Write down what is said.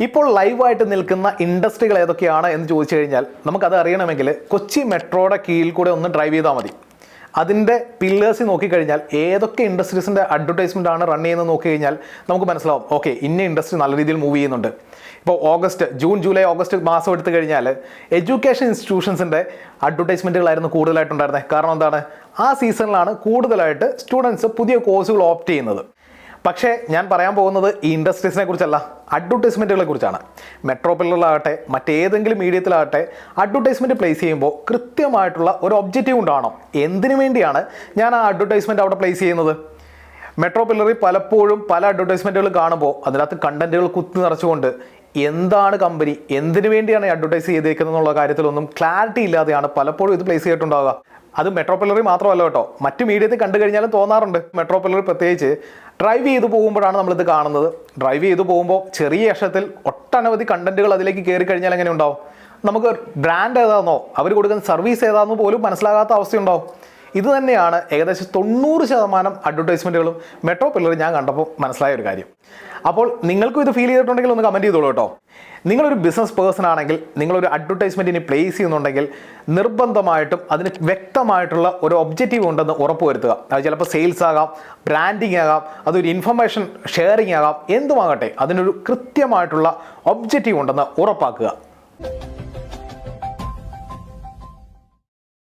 ഇപ്പോൾ ലൈവായിട്ട് നിൽക്കുന്ന ഇൻഡസ്ട്രികൾ ഏതൊക്കെയാണ് എന്ന് ചോദിച്ചു കഴിഞ്ഞാൽ നമുക്കത് അറിയണമെങ്കിൽ കൊച്ചി മെട്രോയുടെ കീഴിൽ കൂടെ ഒന്ന് ഡ്രൈവ് ചെയ്താൽ മതി. അതിൻ്റെ പില്ലേഴ്സ് നോക്കിക്കഴിഞ്ഞാൽ ഏതൊക്കെ ഇൻഡസ്ട്രീസിൻ്റെ അഡ്വർടൈസ്മെൻ്റ് ആണ് റൺ ചെയ്യുന്നത് നോക്കിക്കഴിഞ്ഞാൽ നമുക്ക് മനസ്സിലാവും, ഓക്കെ ഇന്ന ഇൻഡസ്ട്രി നല്ല രീതിയിൽ മൂവ് ചെയ്യുന്നുണ്ട്. ഇപ്പോൾ ജൂൺ ജൂലൈ ഓഗസ്റ്റ് മാസം എടുത്തു കഴിഞ്ഞാൽ എഡ്യൂക്കേഷൻ ഇൻസ്റ്റിറ്റ്യൂഷൻസിൻ്റെ അഡ്വർടൈസ്മെൻറ്റുകളായിരുന്നു കൂടുതലായിട്ടുണ്ടായിരുന്നത്. കാരണം എന്താണ്, ആ സീസണിലാണ് കൂടുതലായിട്ട് സ്റ്റുഡൻസ് പുതിയ കോഴ്സുകൾ ഓപ്റ്റ് ചെയ്യുന്നത്. പക്ഷേ ഞാൻ പറയാൻ പോകുന്നത് ഈ ഇൻഡസ്ട്രീസിനെ കുറിച്ചല്ല, അഡ്വർടൈസ്മെൻറ്റുകളെ കുറിച്ചാണ്. മെട്രോ പില്ലറിലാകട്ടെ മറ്റേതെങ്കിലും മീഡിയത്തിലാകട്ടെ അഡ്വർടൈസ്മെൻറ്റ് പ്ലേസ് ചെയ്യുമ്പോൾ കൃത്യമായിട്ടുള്ള ഒരു ഒബ്ജക്റ്റീവ് ഉണ്ടാവണം. എന്തിനു വേണ്ടിയാണ് ഞാൻ ആ അഡ്വർടൈസ്മെൻറ്റ് അവിടെ പ്ലേസ് ചെയ്യുന്നത്? മെട്രോ പില്ലറിൽ പലപ്പോഴും പല അഡ്വർടൈസ്മെൻറ്റുകൾ കാണുമ്പോൾ അതിനകത്ത് കണ്ടൻറ്റുകൾ കുത്തി നിറച്ചുകൊണ്ട് എന്താണ് കമ്പനി, എന്തിനു വേണ്ടിയാണ് അഡ്വർടൈസ് ചെയ്തേക്കുന്നത് എന്നുള്ള കാര്യത്തിലൊന്നും ക്ലാരിറ്റി ഇല്ലാതെയാണ് പലപ്പോഴും ഇത് പ്ലേസ് ചെയ്തിട്ടുണ്ടാവുക. അത് മെട്രോ പില്ലറി മാത്രമല്ല കേട്ടോ, മറ്റു മീഡിയത്തിൽ കണ്ടു കഴിഞ്ഞാലും തോന്നാറുണ്ട്. മെട്രോ പില്ലറി പ്രത്യേകിച്ച് ഡ്രൈവ് ചെയ്ത് പോകുമ്പോഴാണ് നമ്മളിത് കാണുന്നത്. ഡ്രൈവ് ചെയ്ത് പോകുമ്പോൾ ചെറിയ അക്ഷരത്തിൽ ഒട്ടനവധി കണ്ടന്റുകൾ അതിലേക്ക് കയറി കഴിഞ്ഞാൽ എങ്ങനെ ഉണ്ടാവും? നമുക്ക് ബ്രാൻഡ് ഏതാണെന്നോ അവർ കൊടുക്കുന്ന സർവീസ് ഏതാണെന്നോ പോലും മനസ്സിലാകാത്ത അവസ്ഥയുണ്ടാവും. ഇത് തന്നെയാണ് ഏകദേശം 90% അഡ്വർടൈസ്മെൻറ്റുകളും മെട്രോ പില്ലറി ഞാൻ കണ്ടപ്പോൾ മനസ്സിലായ ഒരു കാര്യം. അപ്പോൾ നിങ്ങൾക്കും ഇത് ഫീൽ ചെയ്തിട്ടുണ്ടെങ്കിൽ ഒന്ന് കമൻറ്റ് ചെയ്തോളൂ കേട്ടോ. നിങ്ങളൊരു ബിസിനസ് പേഴ്സൺ ആണെങ്കിൽ നിങ്ങളൊരു അഡ്വർടൈസ്മെൻറ്റിന് പ്ലേസ് ചെയ്യുന്നുണ്ടെങ്കിൽ നിർബന്ധമായിട്ടും അതിന് വ്യക്തമായിട്ടുള്ള ഒരു ഒബ്ജക്റ്റീവ് ഉണ്ടെന്ന് ഉറപ്പുവരുത്തുക. അത് ചിലപ്പോൾ സെയിൽസ് ആകാം, ബ്രാൻഡിങ് ആകാം, അതൊരു ഇൻഫർമേഷൻ ഷെയറിങ് ആകാം, എന്തുമാകട്ടെ അതിനൊരു കൃത്യമായിട്ടുള്ള ഒബ്ജക്റ്റീവ് ഉണ്ടെന്ന് ഉറപ്പാക്കുക.